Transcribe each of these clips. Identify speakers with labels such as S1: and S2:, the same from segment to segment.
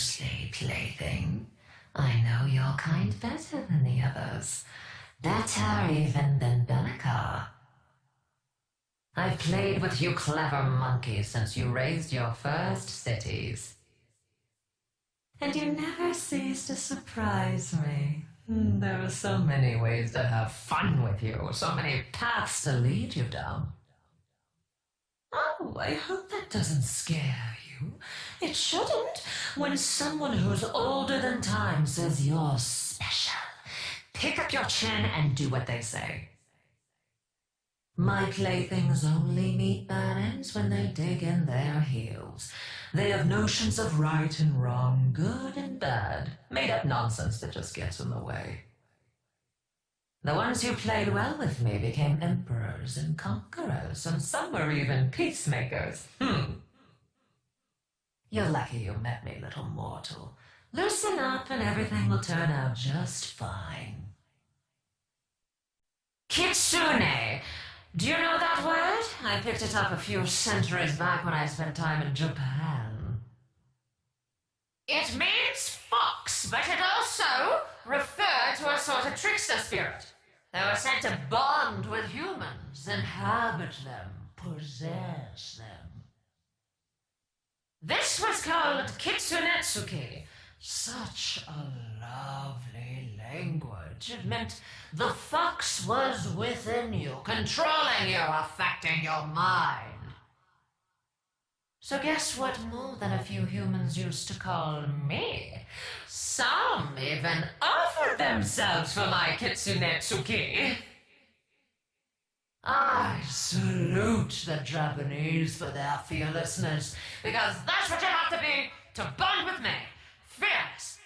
S1: closely, plaything. I know your kind better than the others. Better even than Belikar. I've played with you clever monkeys since you raised your first cities. And you never cease to surprise me. There are so many ways to have fun with you, so many paths to lead you down. Oh, I hope that doesn't scare you. It shouldn't. When someone who's older than time says you're special, pick up your chin and do what they say. My playthings only meet bad ends when they dig in their heels. They have notions of right and wrong, good and bad, made-up nonsense that just gets in the way. The ones who played well with me became emperors and conquerors, and some were even peacemakers. You're lucky you met me, little mortal. Loosen up and everything will turn out just fine. Kitsune! Do you know that word? I picked it up a few centuries back when I spent time in Japan. It means fox, but it also referred to a sort of trickster spirit. They were said to bond with humans, inhabit them, possess them. This was called Kitsunetsuki. Such a lovely language. It meant the fox was within you, controlling you, affecting your mind. So guess what more than a few humans used to call me? Some even offered themselves for my Kitsunetsuki. I salute the Japanese for their fearlessness, because that's what you have to be to bond with me. Fearless.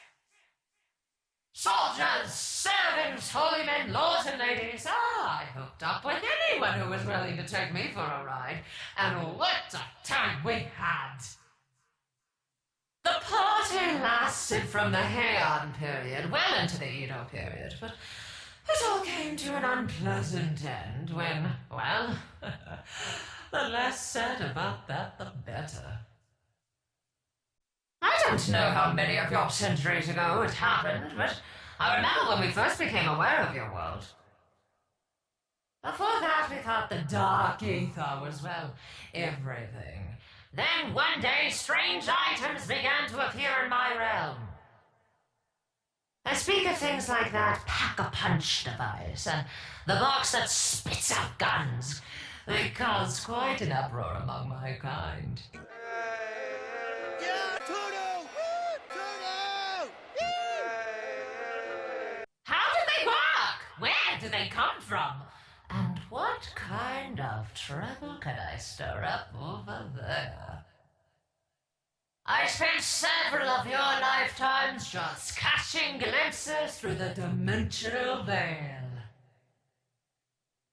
S1: Soldiers, servants, holy men, lords and ladies. I hooked up with anyone who was willing to take me for a ride. And what a time we had. The party lasted from the Heian period well into the Edo period, but it all came to an unpleasant end when, well, the less said about that, the better. I don't know how many of your centuries ago it happened, but I remember when we first became aware of your world. Before that, we thought the dark ether was, well, everything. Then one day, strange items began to appear in my realm. I speak of things like that pack-a-punch device, and the box that spits out guns. They caused quite an uproar among my kind.
S2: Yeah, Tudo! Tudo!
S1: How do they work? Where do they come from? And what kind of trouble could I stir up over there? I spent several of your lifetimes just catching glimpses through the dimensional veil.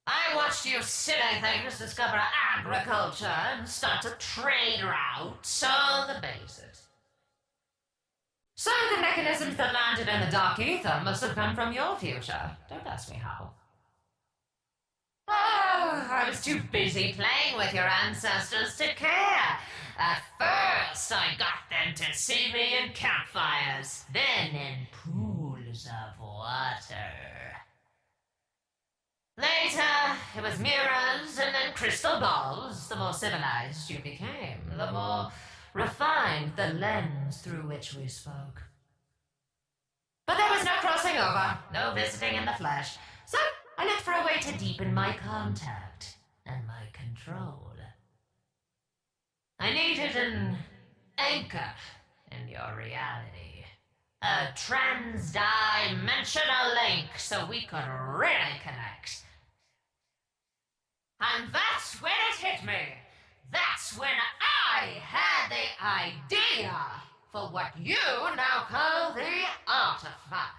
S1: I watched you silly things discover agriculture and start to trade routes, all the basics. So the mechanisms that landed in the dark ether must have come from your future. Don't ask me how. Oh, I was too busy playing with your ancestors to care. At first, I got them to see me in campfires, then in pools of water. Later, it was mirrors and then crystal balls. The more civilized you became, the more refined the lens through which we spoke. But there was no crossing over, no visiting in the flesh, so I looked for a way to deepen my contact and my control. I needed an anchor in your reality. A trans-dimensional link so we could really connect. And that's when it hit me. That's when I had the idea for what you now call the artifact.